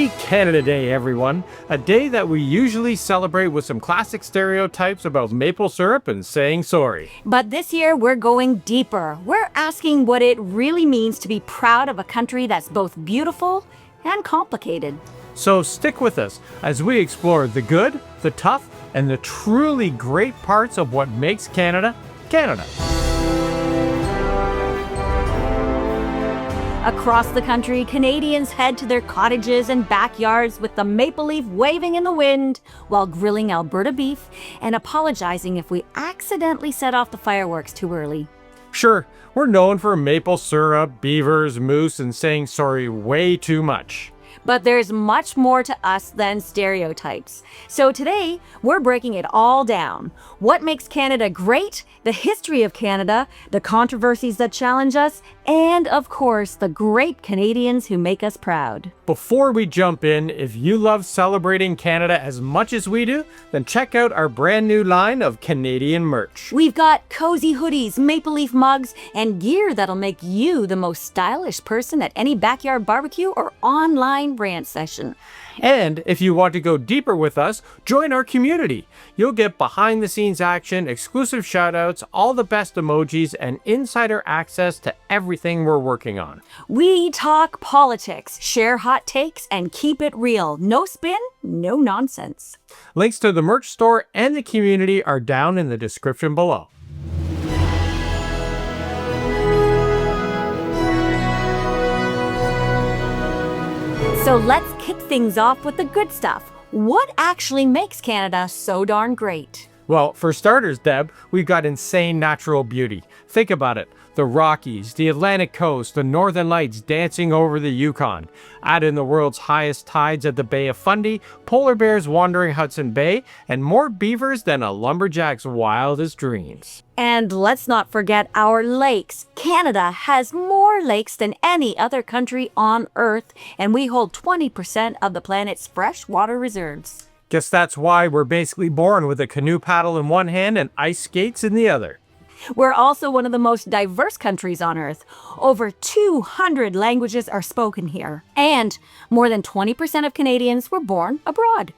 Happy Canada Day, everyone! A day that we usually celebrate with some classic stereotypes about maple syrup and saying sorry. But this year, we're going deeper. We're asking what it really means to be proud of a country that's both beautiful and complicated. So stick with us as we explore the good, the tough, and the truly great parts of what makes Canada, Canada. Across the country, Canadians head to their cottages and backyards with the maple leaf waving in the wind while grilling Alberta beef and apologizing if we accidentally set off the fireworks too early. Sure, we're known for maple syrup, beavers, moose, and saying sorry way too much. But there's much more to us than stereotypes. So today, we're breaking it all down. What makes Canada great, the history of Canada, the controversies that challenge us, and of course, the great Canadians who make us proud. Before we jump in, if you love celebrating Canada as much as we do, then check out our brand new line of Canadian merch. We've got cozy hoodies, maple leaf mugs, and gear that'll make you the most stylish person at any backyard barbecue or online rant session. And if you want to go deeper with us, join our community. You'll get behind the scenes action, exclusive shoutouts, all the best emojis, and insider access to everything we're working on. We talk politics, share hot takes, and keep it real. No spin, no nonsense. Links to the merch store and the community are down in the description below. So let's kick things off with the good stuff. What actually makes Canada so darn great? Well, for starters, Deb, we've got insane natural beauty. Think about it. The Rockies, the Atlantic coast, the Northern Lights dancing over the Yukon. Add in the world's highest tides at the Bay of Fundy, polar bears wandering Hudson Bay, and more beavers than a lumberjack's wildest dreams. And let's not forget our lakes. Canada has more lakes than any other country on Earth, and we hold 20% of the planet's freshwater reserves. Guess that's why we're basically born with a canoe paddle in one hand and ice skates in the other. We're also one of the most diverse countries on Earth. Over 200 languages are spoken here. And more than 20% of Canadians were born abroad.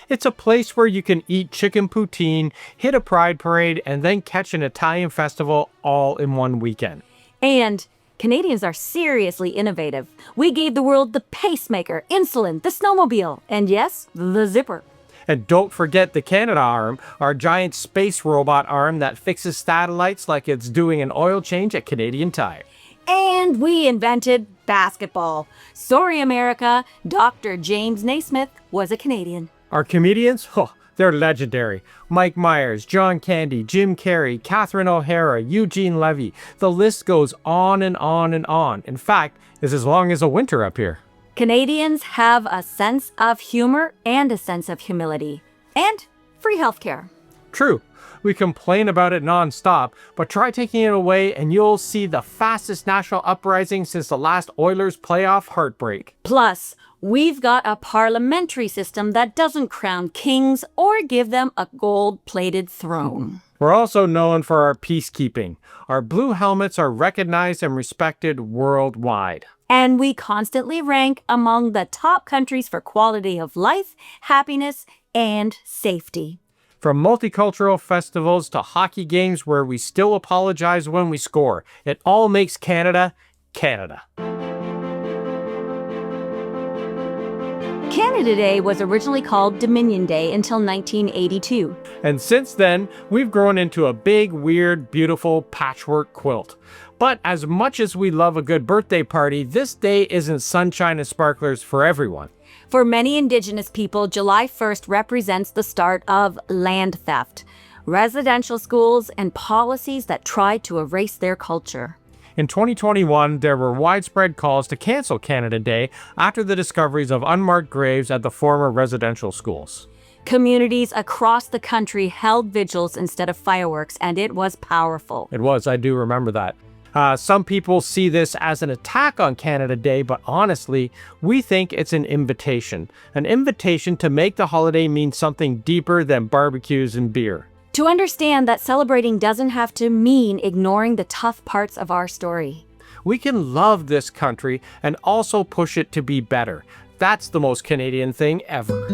It's a place where you can eat chicken poutine, hit a pride parade, and then catch an Italian festival all in one weekend. And Canadians are seriously innovative. We gave the world the pacemaker, insulin, the snowmobile, and yes, the zipper. And don't forget the Canadarm, our giant space robot arm that fixes satellites like it's doing an oil change at Canadian Tire. And we invented basketball. Sorry, America, Dr. James Naismith was a Canadian. Our comedians? They're legendary. Mike Myers, John Candy, Jim Carrey, Catherine O'Hara, Eugene Levy. The list goes on and on and on. In fact, it's as long as a winter up here. Canadians have a sense of humor and a sense of humility. And free healthcare. True. We complain about it non-stop, but try taking it away and you'll see the fastest national uprising since the last Oilers playoff heartbreak. Plus, we've got a parliamentary system that doesn't crown kings or give them a gold-plated throne. We're also known for our peacekeeping. Our blue helmets are recognized and respected worldwide. And we constantly rank among the top countries for quality of life, happiness, and safety. From multicultural festivals to hockey games where we still apologize when we score, it all makes Canada, Canada. Canada Day was originally called Dominion Day until 1982. And since then, we've grown into a big, weird, beautiful patchwork quilt. But as much as we love a good birthday party, this day isn't sunshine and sparklers for everyone. For many Indigenous people, July 1st represents the start of land theft, residential schools, and policies that try to erase their culture. In 2021, there were widespread calls to cancel Canada Day after the discoveries of unmarked graves at the former residential schools. Communities across the country held vigils instead of fireworks, and it was powerful. It was, I do remember that. Some people see this as an attack on Canada Day, but honestly, we think it's an invitation to make the holiday mean something deeper than barbecues and beer. To understand that celebrating doesn't have to mean ignoring the tough parts of our story. We can love this country and also push it to be better. That's the most Canadian thing ever.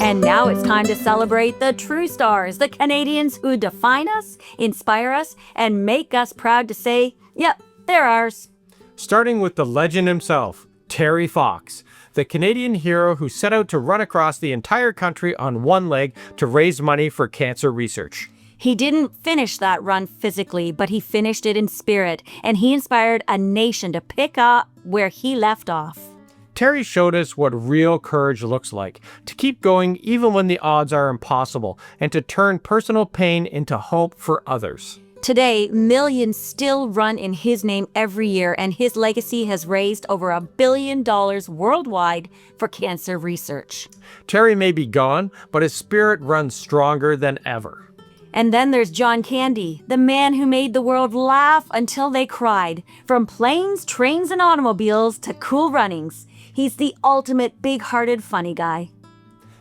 And now it's time to celebrate the true stars, the Canadians who define us, inspire us, and make us proud to say, yep, they're ours. Starting with the legend himself, Terry Fox, the Canadian hero who set out to run across the entire country on one leg to raise money for cancer research. He didn't finish that run physically, but he finished it in spirit, and he inspired a nation to pick up where he left off. Terry showed us what real courage looks like, to keep going even when the odds are impossible, and to turn personal pain into hope for others. Today, millions still run in his name every year, and his legacy has raised over $1 billion worldwide for cancer research. Terry may be gone, but his spirit runs stronger than ever. And then there's John Candy, the man who made the world laugh until they cried. From planes, trains, and automobiles to cool runnings, he's the ultimate big-hearted funny guy.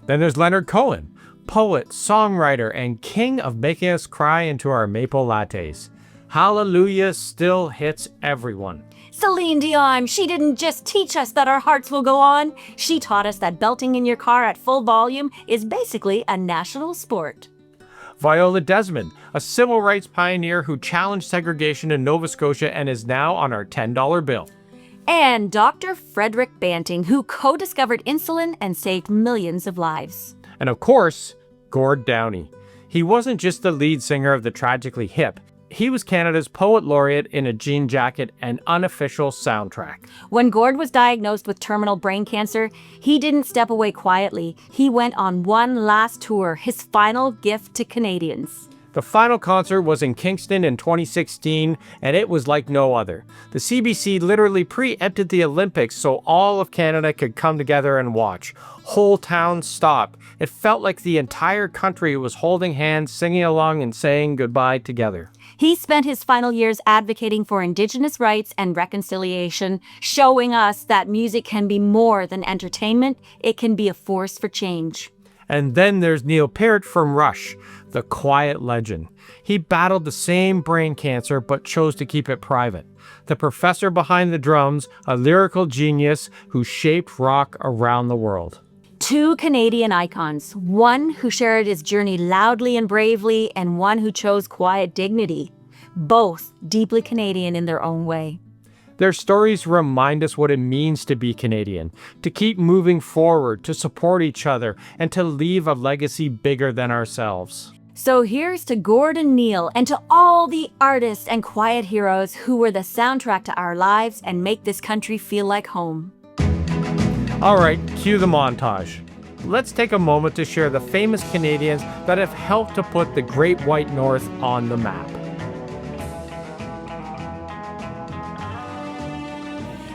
Then there's Leonard Cohen, poet, songwriter, and king of making us cry into our maple lattes. Hallelujah still hits everyone. Celine Dion, she didn't just teach us that our hearts will go on. She taught us that belting in your car at full volume is basically a national sport. Viola Desmond, a civil rights pioneer who challenged segregation in Nova Scotia and is now on our $10 bill. And Dr. Frederick Banting, who co-discovered insulin and saved millions of lives. And of course, Gord Downie. He wasn't just the lead singer of the Tragically Hip. He was Canada's poet laureate in a jean jacket and unofficial soundtrack. When Gord was diagnosed with terminal brain cancer, he didn't step away quietly. He went on one last tour, his final gift to Canadians. The final concert was in Kingston in 2016, and it was like no other. The CBC literally preempted the Olympics so all of Canada could come together and watch. Whole towns stopped. It felt like the entire country was holding hands, singing along, and saying goodbye together. He spent his final years advocating for Indigenous rights and reconciliation, showing us that music can be more than entertainment. It can be a force for change. And then there's Neil Peart from Rush, the quiet legend. He battled the same brain cancer but chose to keep it private. The professor behind the drums, a lyrical genius who shaped rock around the world. Two Canadian icons, one who shared his journey loudly and bravely, and one who chose quiet dignity. Both deeply Canadian in their own way. Their stories remind us what it means to be Canadian, to keep moving forward, to support each other, and to leave a legacy bigger than ourselves. So here's to Gord and Neil, and to all the artists and quiet heroes who were the soundtrack to our lives and make this country feel like home. All right, cue the montage. Let's take a moment to share the famous Canadians that have helped to put the Great White North on the map.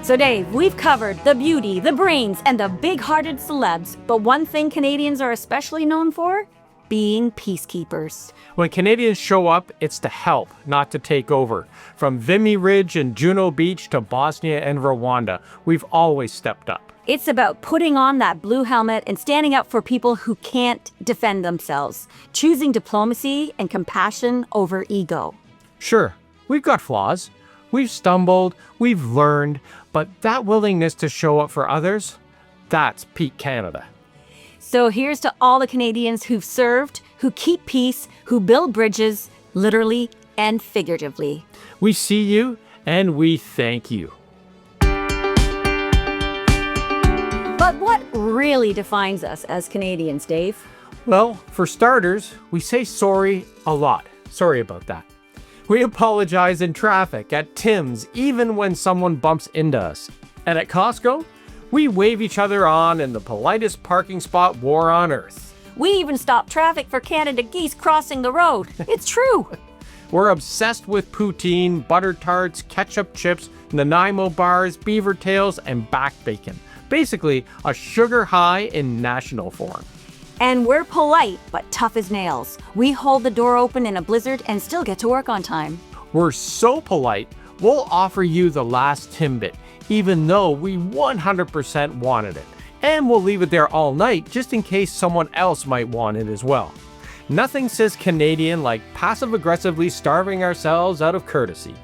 So Dave, we've covered the beauty, the brains, and the big-hearted celebs, but one thing Canadians are especially known for? Being peacekeepers. When Canadians show up, it's to help, not to take over. From Vimy Ridge and Juno Beach to Bosnia and Rwanda, we've always stepped up. It's about putting on that blue helmet and standing up for people who can't defend themselves, choosing diplomacy and compassion over ego. Sure, we've got flaws. We've stumbled, we've learned, but that willingness to show up for others, that's peak Canada. So here's to all the Canadians who've served, who keep peace, who build bridges, literally and figuratively. We see you and we thank you. But what really defines us as Canadians, Dave? Well, for starters, we say sorry a lot. Sorry about that. We apologize in traffic, at Tim's, even when someone bumps into us. And at Costco, we wave each other on in the politest parking spot war on earth. We even stop traffic for Canada geese crossing the road. It's true. We're obsessed with poutine, butter tarts, ketchup chips, Nanaimo bars, beaver tails, and back bacon. Basically, a sugar high in national form. And we're polite, but tough as nails. We hold the door open in a blizzard and still get to work on time. We're so polite, we'll offer you the last Timbit, even though we 100% wanted it. And we'll leave it there all night just in case someone else might want it as well. Nothing says Canadian like passive-aggressively starving ourselves out of courtesy.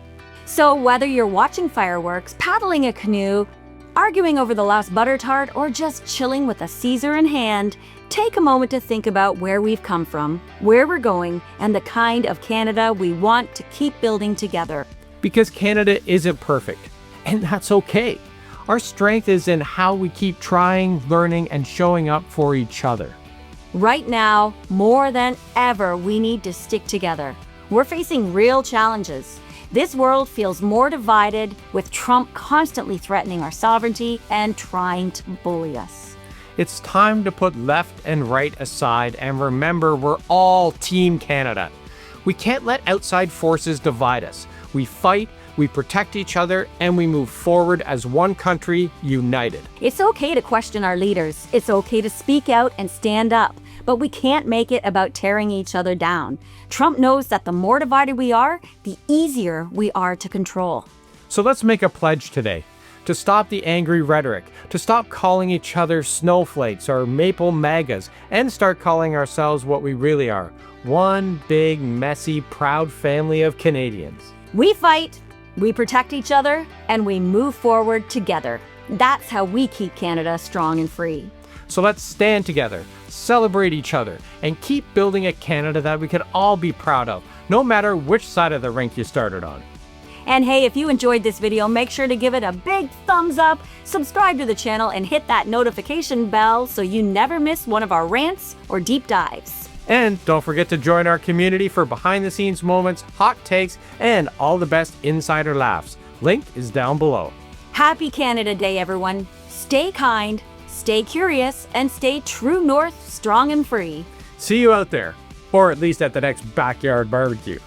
So whether you're watching fireworks, paddling a canoe, arguing over the last butter tart, or just chilling with a Caesar in hand, take a moment to think about where we've come from, where we're going, and the kind of Canada we want to keep building together. Because Canada isn't perfect, and that's okay. Our strength is in how we keep trying, learning, and showing up for each other. Right now, more than ever, we need to stick together. We're facing real challenges. This world feels more divided, with Trump constantly threatening our sovereignty and trying to bully us. It's time to put left and right aside and remember we're all Team Canada. We can't let outside forces divide us. We fight, we protect each other, and we move forward as one country, united. It's okay to question our leaders. It's okay to speak out and stand up. But we can't make it about tearing each other down. Trump knows that the more divided we are, the easier we are to control. So let's make a pledge today. To stop the angry rhetoric, to stop calling each other snowflakes or maple magas, and start calling ourselves what we really are. One big, messy, proud family of Canadians. We fight, we protect each other, and we move forward together. That's how we keep Canada strong and free. So let's stand together, celebrate each other, and keep building a Canada that we can all be proud of, no matter which side of the rink you started on. And hey, if you enjoyed this video, make sure to give it a big thumbs up, subscribe to the channel, and hit that notification bell so you never miss one of our rants or deep dives. And don't forget to join our community for behind-the-scenes moments, hot takes, and all the best insider laughs. Link is down below. Happy Canada Day, everyone. Stay kind, stay curious, and stay true north, strong and free. See you out there, or at least at the next backyard barbecue.